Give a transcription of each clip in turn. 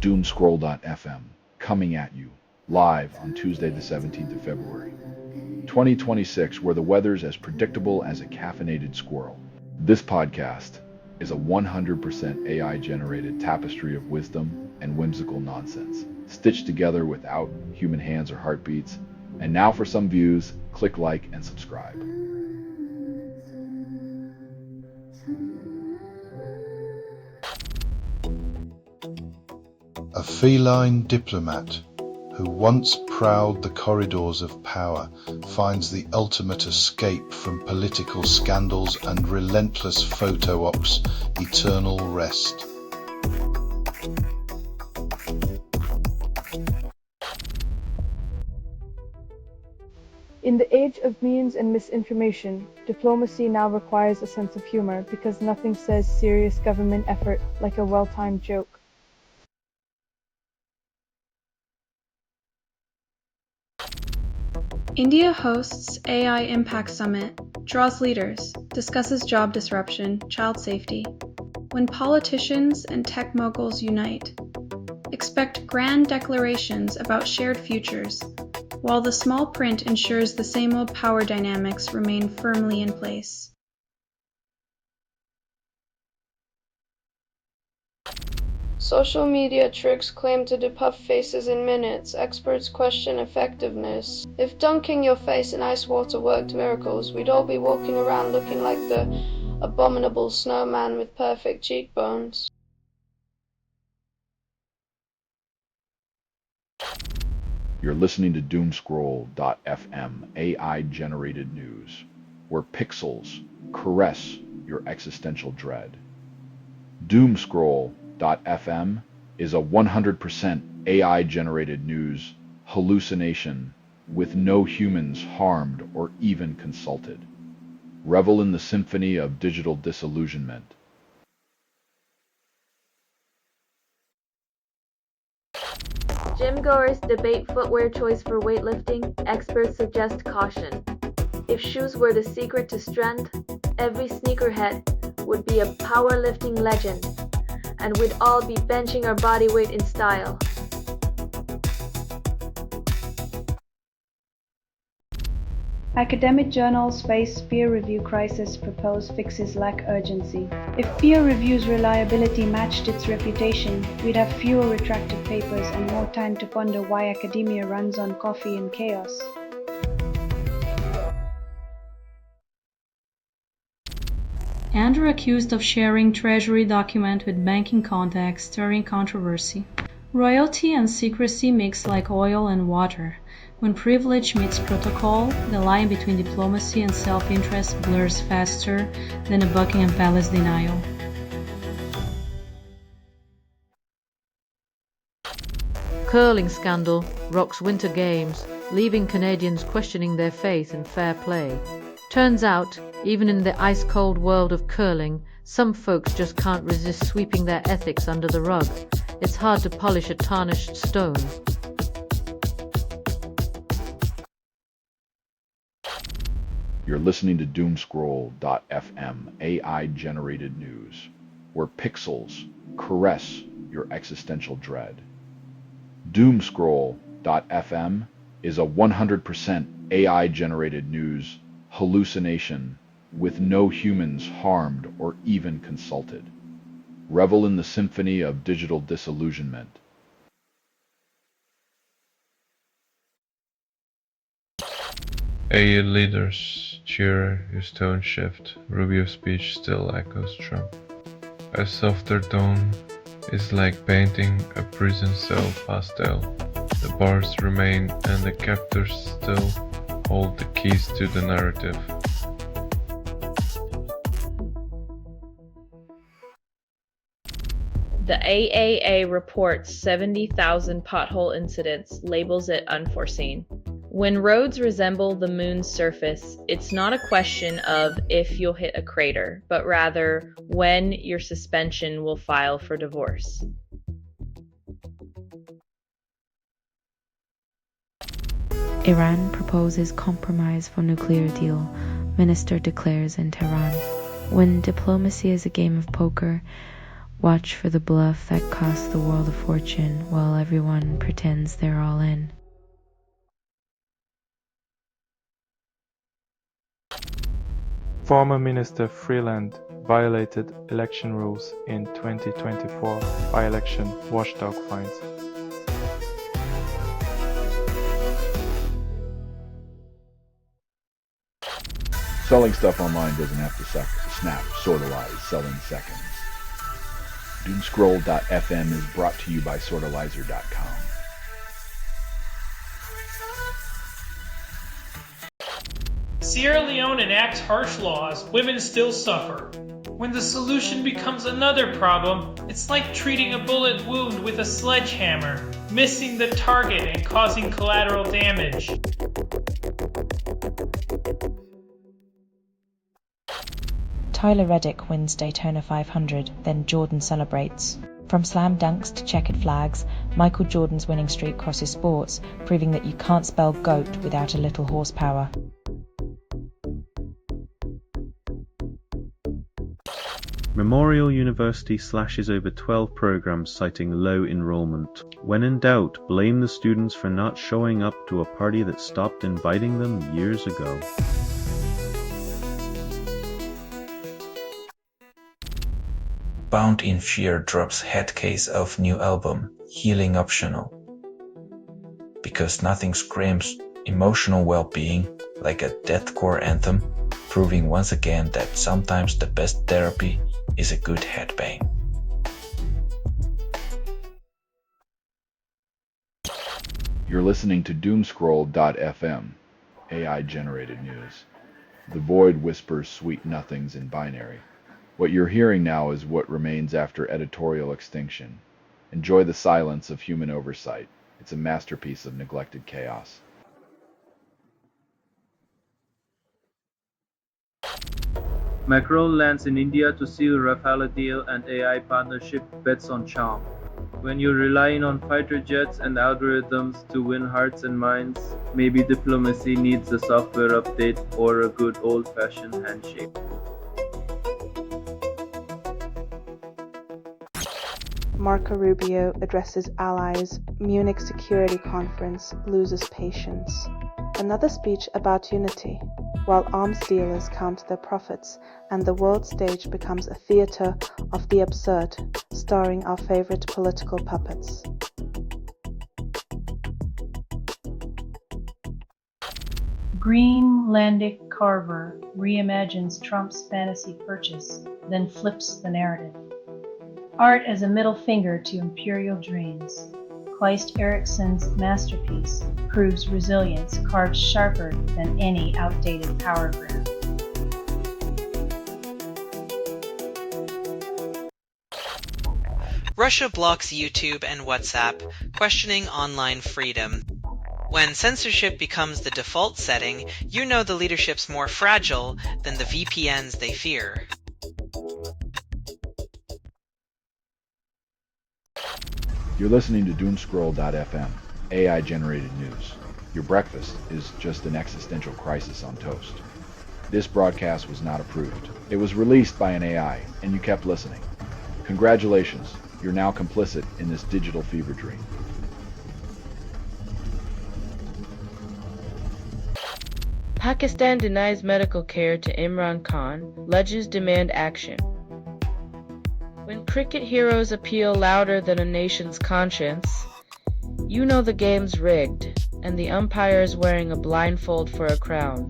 Doomscroll.fm, coming at you, live on Tuesday the 17th of February, 2026, where the weather's as predictable as a caffeinated squirrel. This podcast is a 100% AI-generated tapestry of wisdom and whimsical nonsense, stitched together without human hands or heartbeats. And now for some views, click like and subscribe. A feline diplomat who once prowled the corridors of power finds the ultimate escape from political scandals and relentless photo ops eternal rest. In the age of memes and misinformation, diplomacy now requires a sense of humor because nothing says serious government effort like a well-timed joke. India hosts AI Impact Summit, draws leaders, discusses job disruption, child safety. When politicians and tech moguls unite, expect grand declarations about shared futures, while the small print ensures the same old power dynamics remain firmly in place. Social media tricks claim to depuff faces in minutes. Experts question effectiveness. If dunking your face in ice water worked miracles, we'd all be walking around looking like the abominable snowman with perfect cheekbones. You're listening to Doomscroll.fm, AI-generated news, where pixels caress your existential dread. Doomscroll.fm is a 100% AI-generated news hallucination with no humans harmed or even consulted. Revel in the symphony of digital disillusionment. Gym-goers debate footwear choice for weightlifting. Experts suggest caution. If shoes were the secret to strength, every sneakerhead would be a powerlifting legend, and we'd all be benching our body weight in style. Academic journals face peer review crisis, proposed fixes lack urgency. If peer review's reliability matched its reputation, we'd have fewer retracted papers and more time to ponder why academia runs on coffee and chaos. Andrew accused of sharing Treasury document with banking contacts, stirring controversy. Royalty and secrecy mix like oil and water. When privilege meets protocol, the line between diplomacy and self-interest blurs faster than a Buckingham Palace denial. Curling scandal rocks Winter Games, leaving Canadians questioning their faith in fair play. Turns out, even in the ice-cold world of curling, some folks just can't resist sweeping their ethics under the rug. It's hard to polish a tarnished stone. You're listening to Doomscroll.fm, AI-generated news, where pixels caress your existential dread. Doomscroll.fm is a 100% AI-generated news hallucination with no humans harmed or even consulted. Revel in the symphony of digital disillusionment. AU leaders cheer, his tone shift. Rubio's speech still echoes Trump. A softer tone is like painting a prison cell pastel. The bars remain and the captors still hold the keys to the narrative. The AAA reports 70,000 pothole incidents, labels it unforeseen. When roads resemble the moon's surface, it's not a question of if you'll hit a crater, but rather when your suspension will file for divorce. Iran proposes compromise for nuclear deal, minister declares in Tehran. When diplomacy is a game of poker, Watch for the bluff that costs the world a fortune while everyone pretends they're all in. Former Minister Freeland violated election rules in 2024 by-election watchdog finds. Selling stuff online doesn't have to snap, sortalize, sell in seconds. Doomscroll.fm is brought to you by sortalizer.com. Sierra Leone enacts harsh laws, women still suffer. When the solution becomes another problem, it's like treating a bullet wound with a sledgehammer, missing the target and causing collateral damage. Tyler Reddick wins Daytona 500, then Jordan celebrates. From slam dunks to checkered flags, Michael Jordan's winning streak crosses sports, proving that you can't spell GOAT without a little horsepower. Memorial University slashes over 12 programs citing low enrollment. When in doubt, blame the students for not showing up to a party that stopped inviting them years ago. Bound in Fear drops head case of new album, Healing Optional. Because nothing screams emotional well-being like a deathcore anthem, proving once again that sometimes the best therapy is a good headbang. You're listening to Doomscroll.fm, AI-generated news. The void whispers sweet nothings in binary. What you're hearing now is what remains after editorial extinction. Enjoy the silence of human oversight. It's a masterpiece of neglected chaos. Macron lands in India to seal Rafale deal and AI partnership bets on charm. When you're relying on fighter jets and algorithms to win hearts and minds, maybe diplomacy needs a software update or a good old-fashioned handshake. Marco Rubio addresses allies, Munich Security Conference loses patience. Another speech about unity, while arms dealers count their profits and the world stage becomes a theater of the absurd, starring our favorite political puppets. Greenlandic carver reimagines Trump's fantasy purchase, then flips the narrative. Art as a middle finger to imperial dreams. Kleist Eriksson's masterpiece proves resilience carved sharper than any outdated power grab. Russia blocks YouTube and WhatsApp, questioning online freedom. When censorship becomes the default setting, you know the leadership's more fragile than the VPNs they fear. You're listening to Doomscroll.fm, AI-generated news. Your breakfast is just an existential crisis on toast. This broadcast was not approved. It was released by an AI, and you kept listening. Congratulations, you're now complicit in this digital fever dream. Pakistan denies medical care to Imran Khan, ledges demand action. When cricket heroes appeal louder than a nation's conscience, you know the game's rigged, and the umpire's wearing a blindfold for a crown.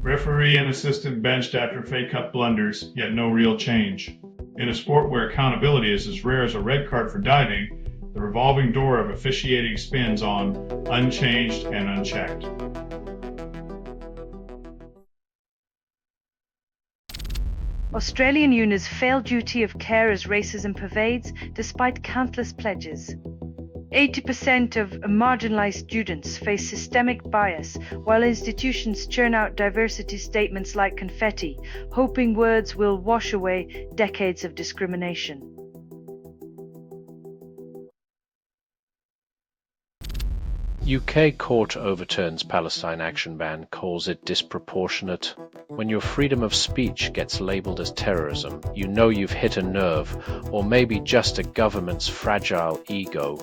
Referee and assistant benched after fake cup blunders, yet no real change. In a sport where accountability is as rare as a red card for diving, the revolving door of officiating spins on unchanged and unchecked. Australian unions fail duty of care as racism pervades despite countless pledges. 80% of marginalized students face systemic bias, while institutions churn out diversity statements like confetti, hoping words will wash away decades of UK court overturns Palestine action ban, calls it disproportionate. When your freedom of speech gets labelled as terrorism, you know you've hit a nerve, or maybe just a government's fragile ego.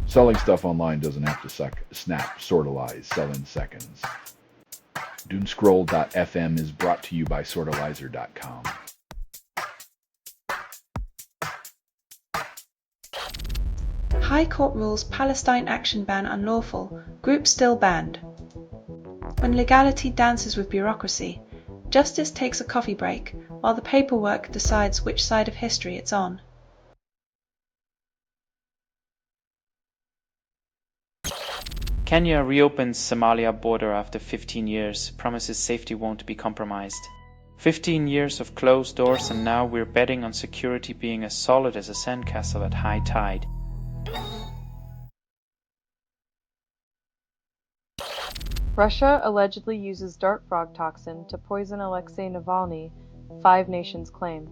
Selling stuff online doesn't have to snap, sortalize, sell in seconds. Doomscroll.fm is brought to you by sortalizer.com. High Court rules Palestine action ban unlawful, group still banned. When legality dances with bureaucracy, justice takes a coffee break, while the paperwork decides which side of history it's on. Kenya reopens Somalia border after 15 years, promises safety won't be compromised. 15 years of closed doors, and now we're betting on security being as solid as a sandcastle at high tide. Russia allegedly uses dart frog toxin to poison Alexei Navalny, 5 nations claim.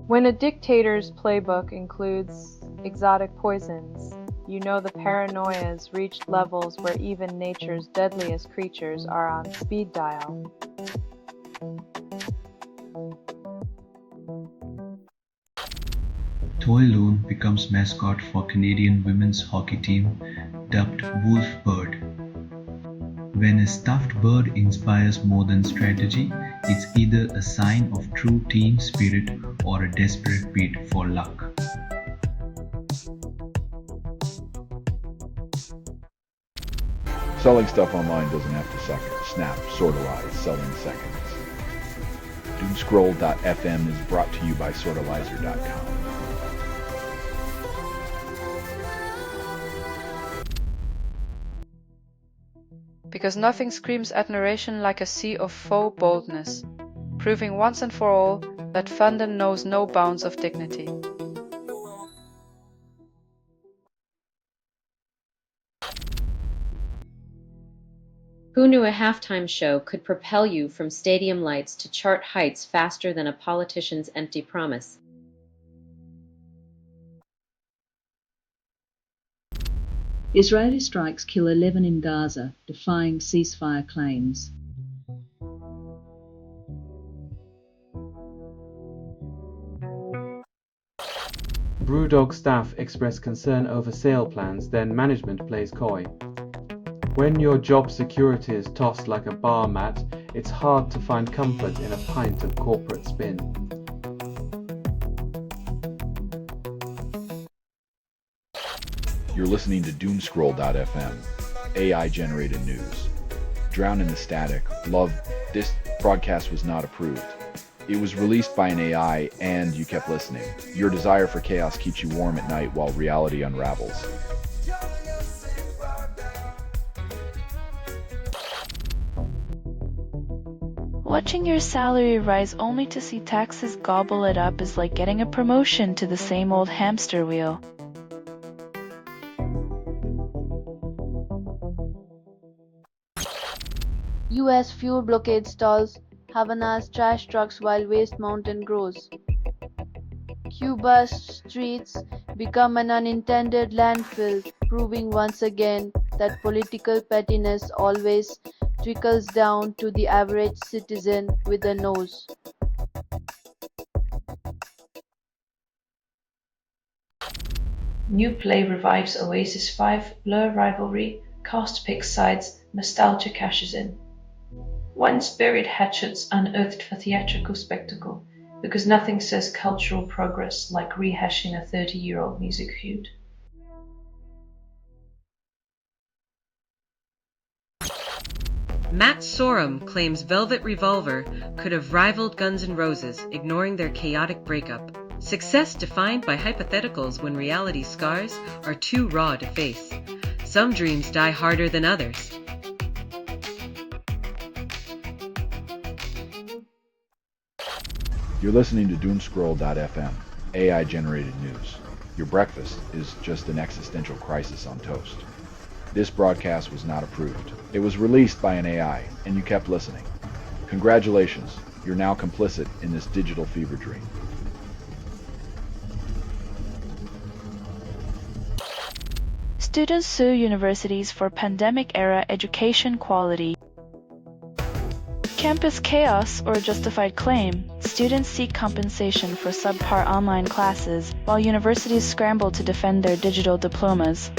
When a dictator's playbook includes exotic poisons, you know the paranoia's reached levels where even nature's deadliest creatures are on speed dial. Toy Loon becomes mascot for Canadian women's hockey team, dubbed Wolfbird. When a stuffed bird inspires more than strategy, it's either a sign of true team spirit or a desperate bid for luck. Selling stuff online doesn't have to snap, sortalize, sell in seconds. Doomscroll.fm is brought to you by sortalizer.com. Because nothing screams admiration like a sea of faux boldness, proving once and for all that fandom knows no bounds of dignity. Who knew a halftime show could propel you from stadium lights to chart heights faster than a politician's empty promise? Israeli strikes kill 11 in Gaza, defying ceasefire claims. Brewdog staff express concern over sale plans, then management plays coy. When your job security is tossed like a bar mat, it's hard to find comfort in a pint of corporate spin. You're listening to Doomscroll.fm, AI-generated news. Drown in the static. Love, this broadcast was not approved. It was released by an AI and you kept listening. Your desire for chaos keeps you warm at night while reality unravels. Watching your salary rise only to see taxes gobble it up is like getting a promotion to the same old hamster wheel. US fuel blockade stalls Havana's trash trucks while waste mountain grows. Cuba's streets become an unintended landfill, proving once again that political pettiness always trickles down to the average citizen with a nose. New play revives Oasis 5 Blur rivalry, cast picks sides, nostalgia cashes in. Once buried hatchets unearthed for theatrical spectacle, because nothing says cultural progress like rehashing a 30-year-old music feud. Matt Sorum claims Velvet Revolver could have rivaled Guns N' Roses, ignoring their chaotic breakup. Success defined by hypotheticals when reality scars are too raw to face. Some dreams die harder than others. You're listening to Doomscroll.fm, AI-generated news. Your breakfast is just an existential crisis on toast. This broadcast was not approved. It was released by an AI, and you kept listening. Congratulations, you're now complicit in this digital fever dream. Students sue universities for pandemic-era education quality. Campus chaos or justified claim. Students seek compensation for subpar online classes, while universities scramble to defend their digital diplomas.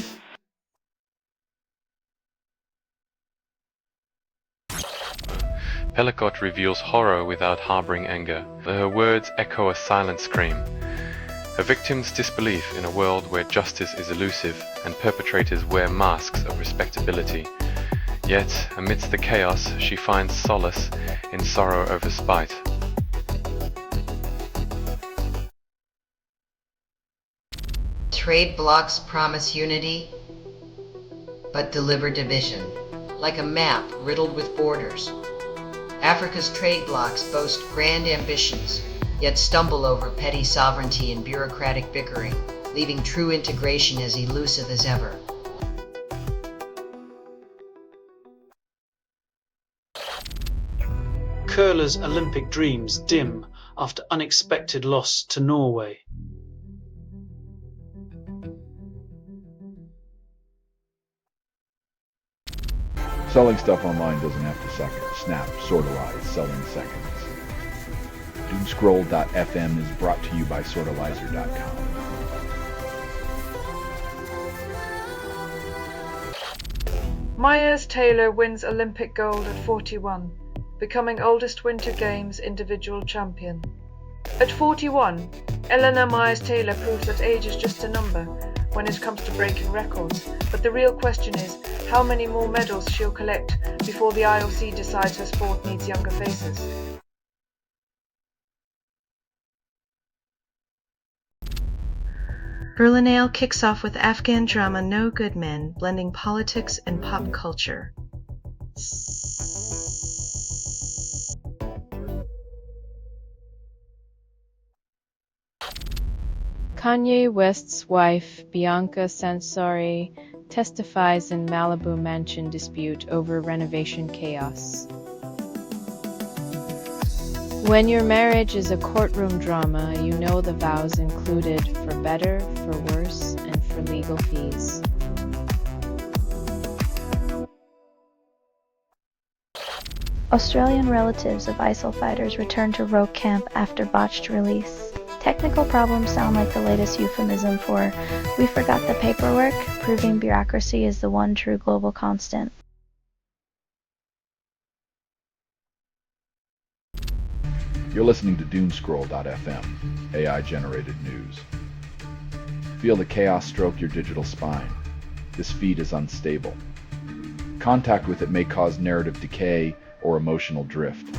Pellicott reveals horror without harboring anger. Her words echo a silent scream. A victim's disbelief in a world where justice is elusive and perpetrators wear masks of respectability. Yet, amidst the chaos, she finds solace in sorrow over spite. Trade blocks promise unity, but deliver division, like a map riddled with borders. Africa's trade blocks boast grand ambitions, yet stumble over petty sovereignty and bureaucratic bickering, leaving true integration as elusive as ever. Curler's Olympic dreams dim after unexpected loss to Norway. Selling stuff online doesn't have to suck. Snap, sortalize, selling seconds. Doomscroll.fm is brought to you by sortalizer.com. Myers-Taylor wins Olympic gold at 41, becoming oldest Winter Games individual champion. At 41, Eleanor Myers-Taylor proves that age is just a number when it comes to breaking records, but the real question is how many more medals she'll collect before the IOC decides her sport needs younger faces. Berlinale kicks off with Afghan drama No Good Men, blending politics and pop culture. Kanye West's wife, Bianca Censori, testifies in Malibu mansion dispute over renovation chaos. When your marriage is a courtroom drama, you know the vows included for better, for worse, and for legal fees. Australian relatives of ISIL fighters return to Rogue Camp after botched release. Technical problems sound like the latest euphemism for "we forgot the paperwork," proving bureaucracy is the one true global constant. You're listening to Doomscroll.fm, AI-generated news. Feel the chaos stroke your digital spine. This feed is unstable. Contact with it may cause narrative decay or emotional drift.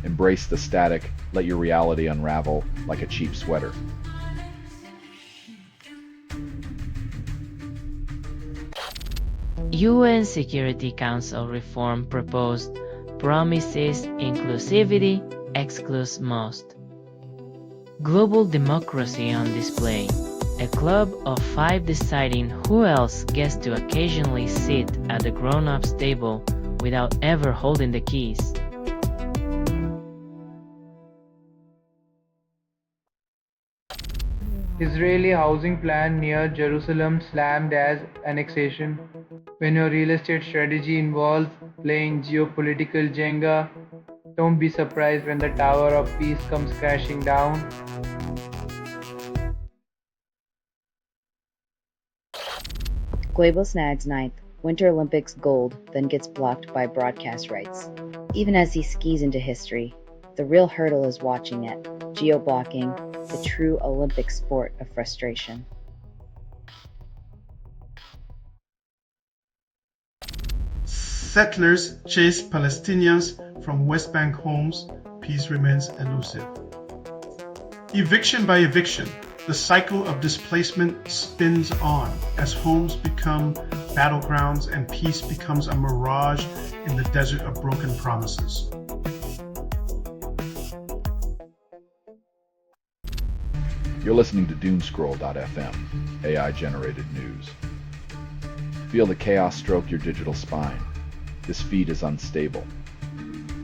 Embrace the static, let your reality unravel like a cheap sweater. UN Security Council reform proposed promises inclusivity excludes most. Global democracy on display. A club of 5 deciding who else gets to occasionally sit at the grown-ups table without ever holding the keys. Israeli housing plan near Jerusalem slammed as annexation. When your real estate strategy involves playing geopolitical Jenga, don't be surprised when the Tower of Peace comes crashing down. Glebo snags 9th, Winter Olympics gold, then gets blocked by broadcast rights. Even as he skis into history, the real hurdle is watching it, geo-blocking, the true Olympic sport of frustration. Settlers chase Palestinians from West Bank homes, peace remains elusive. Eviction by eviction, the cycle of displacement spins on as homes become battlegrounds and peace becomes a mirage in the desert of broken promises. You're listening to Doomscroll.fm, AI-generated news. Feel the chaos stroke your digital spine. This feed is unstable.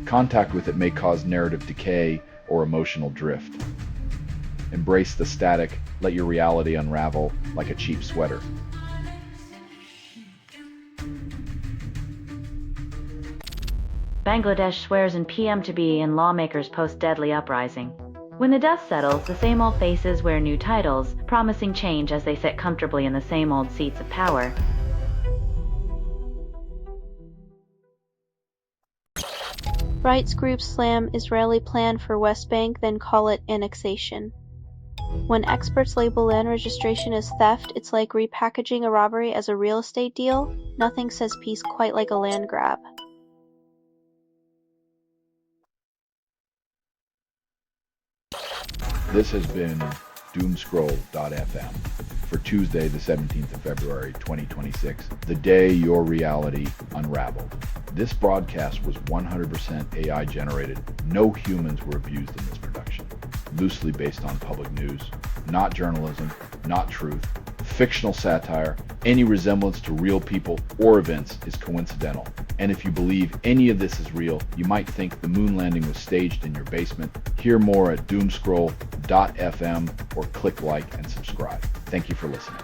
Contact with it may cause narrative decay or emotional drift. Embrace the static, let your reality unravel like a cheap sweater. Bangladesh swears in PM to be and lawmakers post deadly uprising. When the dust settles, the same old faces wear new titles, promising change as they sit comfortably in the same old seats of power. Rights groups slam Israeli plan for West Bank, then call it annexation. When experts label land registration as theft, it's like repackaging a robbery as a real estate deal. Nothing says peace quite like a land grab. This has been Doomscroll.fm for Tuesday, the 17th of February, 2026, the day your reality unraveled. This broadcast was 100% AI generated. No humans were abused in this production. Loosely based on public news, not journalism, not truth, fictional satire. Any resemblance to real people or events is coincidental. And if you believe any of this is real, you might think the moon landing was staged in your basement. Hear more at doomscroll.fm or click like and subscribe. Thank you for listening.